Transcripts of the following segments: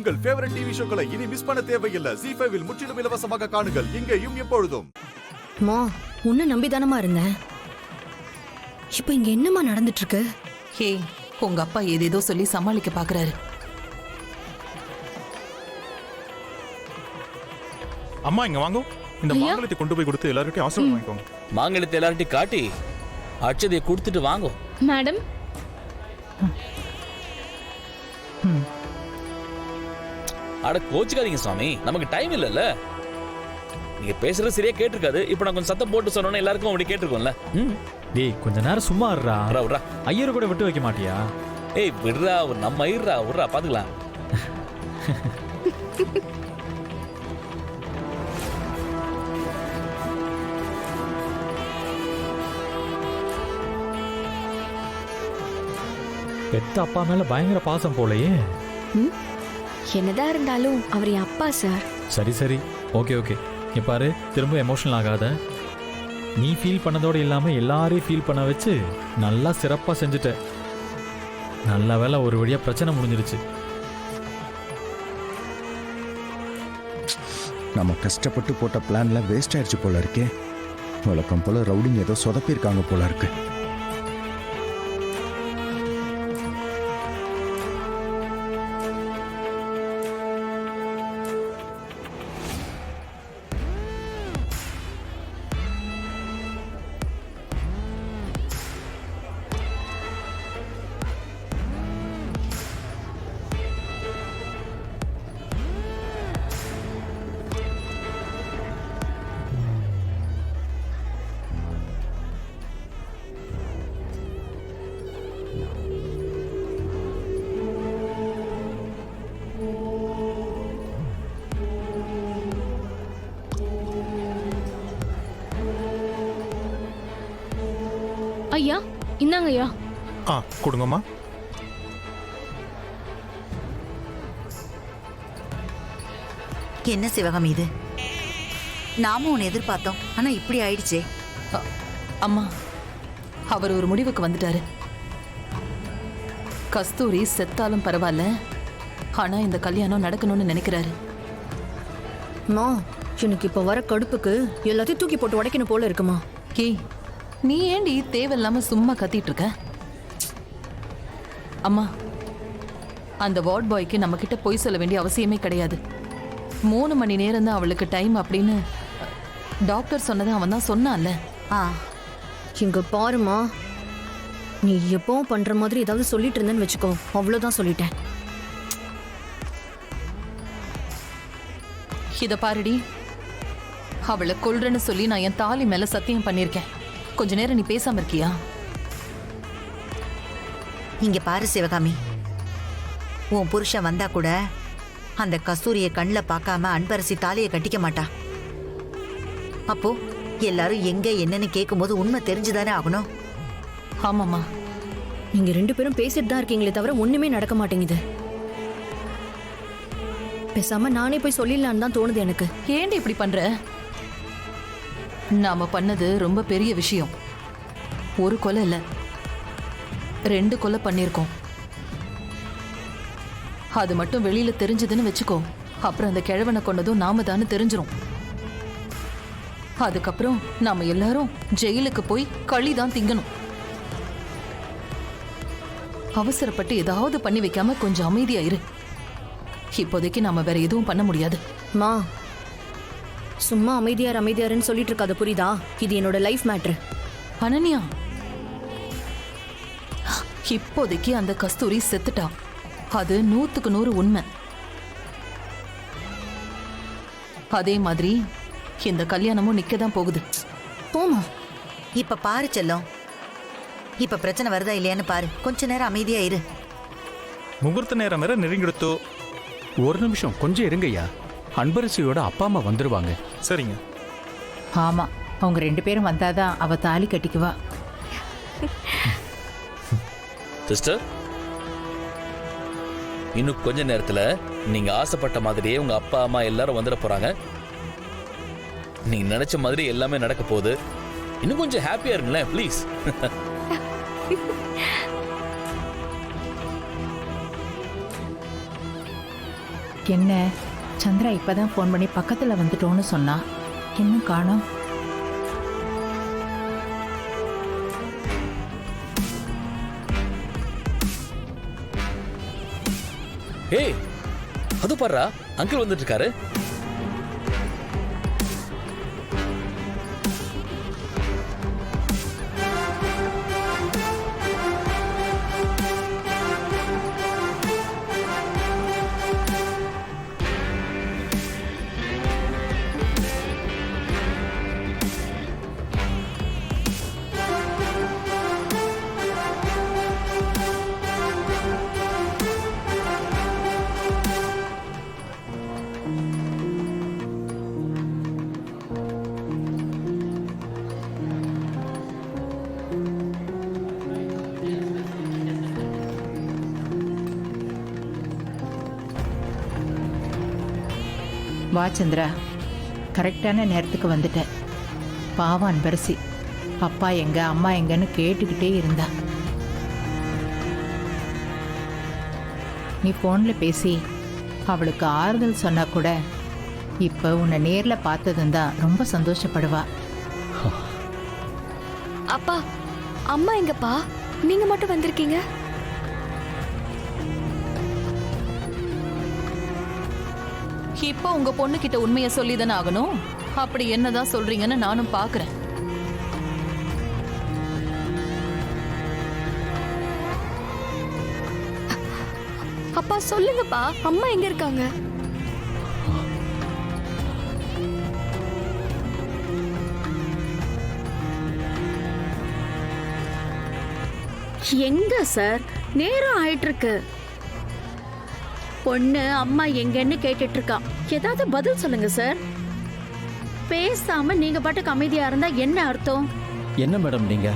உங்கள் favourite TV ஷோக்களை இனி miss பண்ண தேவையில்லை. ZEE5 இல் முற்றிலும் இலவசமாக காணுங்கள். இங்கேயும் எப்பொழுதும். மா, உன்ன நம்பிதானமா இருந்தேன். இப்ப இங்க என்னமா நடந்துட்டு இருக்கு? ஹே, உங்க அப்பா ஏதேதோ சொல்லி சமாளிக்க பாக்குறாரு. அம்மா இங்க வாங்க. இந்த மாங்கலத்தை கொண்டு போய் கொடுத்து எல்லார்கிட்டயும் ஆசீர்வாதம் வாங்கிக்கோங்க. மாங்கலத்தை எல்லார்கிட்டயும் காட்டி அட்சதையை கொடுத்துட்டு வாங்க. மேடம், அட கோச்சுக்காதீங்க சுவாமி, நமக்கு டைம் இல்லைல்ல. நீங்க பேசுறது சரியா கேட்டிருக்காது. இப்ப நான் கொஞ்சம் சத்தம் போட்டு சொன்னோன்னா எல்லாருக்கும் அப்படி கேட்டிருக்கோம்ல. டேய், கொஞ்ச நேரம் சும்மா இருடா. விட்றா ஐயர் கூட விட்டு வைக்க மாட்டியா? ஏய் விடுறா, ஒரு நம்ம ஐயர்றா, விட்றா பாத்துக்கலாம். பெத்த அப்பா மேல பயங்கர பாசம் போலயே. என்னதான் இருந்தாலும் அவர் என் அப்பா சார். சரி சரி, ஓகே ஓகே. இங்க பாரு, திரும்ப எமோஷனல் ஆகாத. நீ ஃபீல் பண்ணதோடு இல்லாம எல்லாரையும் ஃபீல் பண்ண வச்சு நல்லா சிறப்பா செஞ்சுட்ட. நல்ல வேளை ஒரு வழியா பிரச்சனை முடிஞ்சிருச்சு. நம்ம கஷ்டப்பட்டு போட்ட பிளான்ல வேஸ்ட் ஆயிடுச்சு போல இருக்கே. வழக்கம் போல ரவுடிங் ஏதோ சொதப்பிருக்காங்க போல இருக்கு. ஐயா, இந்தாங்க ஐயா. கொடுங்கம்மா. என்ன சிவகாமி இது? நாமும் உன்னை எதிர்பார்த்தோம், ஆனா இப்படி ஆயிடுச்சே. அம்மா, அவர் ஒரு முடிவுக்கு வந்துட்டாரு. கஸ்தூரி செத்தாலும் பரவாயில்ல, ஆனா இந்த கல்யாணம் நடக்கணும்னு நினைக்கிறாரு. மா, எனக்கு இப்ப வர கடுப்புக்கு எல்லாத்தையும் தூக்கி போட்டு உடைக்கணும் போல இருக்குமா. ஏய், நீ ஏண்டி தேவையில்லாம சும்மா கத்திட்டு இருக்க? அம்மா, அந்த வார்ட் பாய்க்கு நம்ம கிட்ட பொய் சொல்ல வேண்டிய அவசியமே கிடையாது. 3 மணி நேரம் தான் அவளுக்கு டைம் அப்படின்னு டாக்டர் சொன்னதை அவன் தான் சொன்னான்ல. இங்க பாருமா, நீ எப்பவும் பண்ற மாதிரி ஏதாவது சொல்லிட்டு இருந்தேன்னு வச்சுக்கோ, அவ்வளவுதான் சொல்லிட்டேன். இத பாருடி, அவளை கொல்றேன்னு சொல்லி நான் என் தாலி மேல சத்தியம் பண்ணிருக்கேன். கொஞ்ச நேரம் நீ பேசாம இருக்கியா? இங்க பாரு சிவகாமி, உன் புருஷன் வந்தா கூட அந்த கஸ்தூரிய கண்ணில் பார்க்காம அன்பரசி தாலியை கட்டிக்க மாட்டா. அப்போ எல்லாரும் எங்க என்னன்னு கேட்கும்போது உண்மை தெரிஞ்சுதானே ஆகணும். ஆமாம்மா, நீங்க 2 பேரும் பேசிட்டு தான் இருக்கீங்களே தவிர ஒண்ணுமே நடக்க மாட்டேங்குது. பேசாம நானே போய் சொல்லிடலான்னு தான் தோணுது எனக்கு. ஏண்டி இப்படி பண்ற? நாம பண்ணது ரொம்ப பெரிய விஷயம். ஒரு கொலை இல்ல, 2 கொலை பண்ணிருக்கோம். அது மட்டும் வெளியில தெரிஞ்சதுன்னு வச்சுக்கோ, அப்புறம் அந்த கிழவனை கொண்டதும் நாம தானே தெரிஞ்சிரும். அதுக்கப்புறம் நாம எல்லாரும் ஜெயிலுக்கு போய் களி தான் திங்கணும். அவசரப்பட்டு ஏதாவது பண்ணி வைக்காம கொஞ்சம் அமைதியா இரு. இப்போதைக்கு நாம வேற எதுவும் பண்ண முடியாது. மா, சும்மா அமைதியாருன்னு சொல்லிட்டு இருக்காது, புரியுதா? இது என்னோட லைஃப் மேட்ரு. அனன்யா, இப்போதைக்கு அந்த கஸ்தூரி செத்துட்டா. அது 100க்கு 100 உண்மை. அதே மாதிரி இந்த கல்யாணமும் நிக்கதான் போகுது. போமா. இப்ப பாரு செல்லம், இப்ப பிரச்சனை வருதா இல்லையான்னு பாரு. கொஞ்ச நேரம் அமைதியா இரு. முகூர்த்த நேரம் வேற நெருங்கிடுத்தோ. ஒரு நிமிஷம் கொஞ்சம் இருங்கய்யா. அன்பரசியோட அப்பா அம்மா வந்துருவாங்க. சரிங்க. ஆமா, அவங்க 2 பேரும் வந்தாதான் அவ தாலி கட்டிக்குவா. சிஸ்டர், இன்னும் கொஞ்ச நேரத்துல நீங்க ஆசைப்பட்ட மாதிரியே உங்க அப்பா அம்மா எல்லாரும் வந்துட போறாங்க. நீங்க நினைச்ச மாதிரி எல்லாமே நடக்க போகுது. இன்னும் கொஞ்சம் ஹாப்பியா இருங்களேன் ப்ளீஸ். என்ன சந்திரா இப்பதான் ஃபோன் பண்ணி பக்கத்துல வந்துட்டோன்னு சொன்னா, இன்னும் காணோம். ஏய் அது பாருடா, அங்கிள் வந்துட்டு இருக்காரு. வா சந்திரா, கரெக்டான நேரத்துக்கு வந்துட்டேன். பாவம் அன்பரசி, அப்பா எங்க அம்மா எங்கன்னு கேட்டுக்கிட்டே இருந்தா. நீ ஃபோனில் பேசி அவளுக்கு ஆறுதல் சொன்னா கூட இப்போ உன்னை நேரில் பார்த்ததும் தான் ரொம்ப சந்தோஷப்படுவா. அப்பா அம்மா எங்கப்பா? நீங்க மட்டும் வந்திருக்கீங்க. இப்போ உங்க பொண்ணு கிட்ட உண்மையை சொல்லிதானே ஆகணும். அப்படி என்னதான் சொல்றீங்கன்னு நானும் பாக்குறேன். அப்பா சொல்லுங்கப்பா, அம்மா எங்க இருக்காங்க? எங்க சார், நேரம் ஆயிட்டு இருக்கு. பொண்ணு அம்மா எங்கன்னு கேட்டுட்டு இருக்கா. ஏதாவது பதில் சொல்லுங்க சார். பேசாம நீங்க பாட்டுக்கு அமைதியா இருந்தா என்ன அர்த்தம்? என்ன மேடம் நீங்க?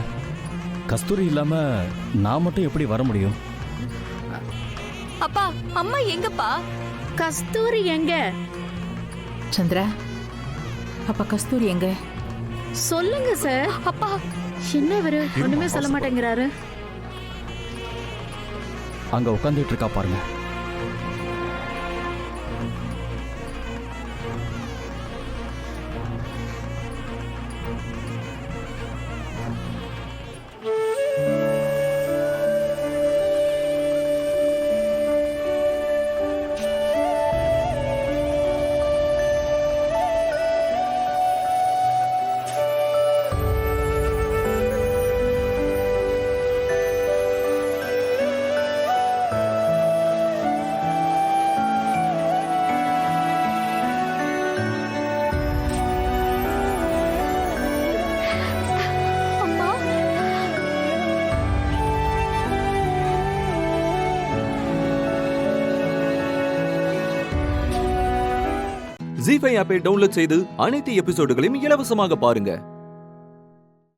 கஸ்தூரி இல்லாம நான் மட்டும் எப்படி வர முடியும்? அப்பா அம்மா எங்கப்பா? கஸ்தூரி எங்க? சந்திரா, அப்பா கஸ்தூரி எங்க? சொல்லுங்க சார். அப்பா என்ன இவரு ஒண்ணுமே சொல்ல மாட்டேங்கிறாரு? அங்க உட்காந்துட்டு இருக்கா பாருங்க. ஜீ5 ஆப்பை டவுன்லோட் செய்து அனைத்து எபிசோடுகளையும் இலவசமாக பாருங்க.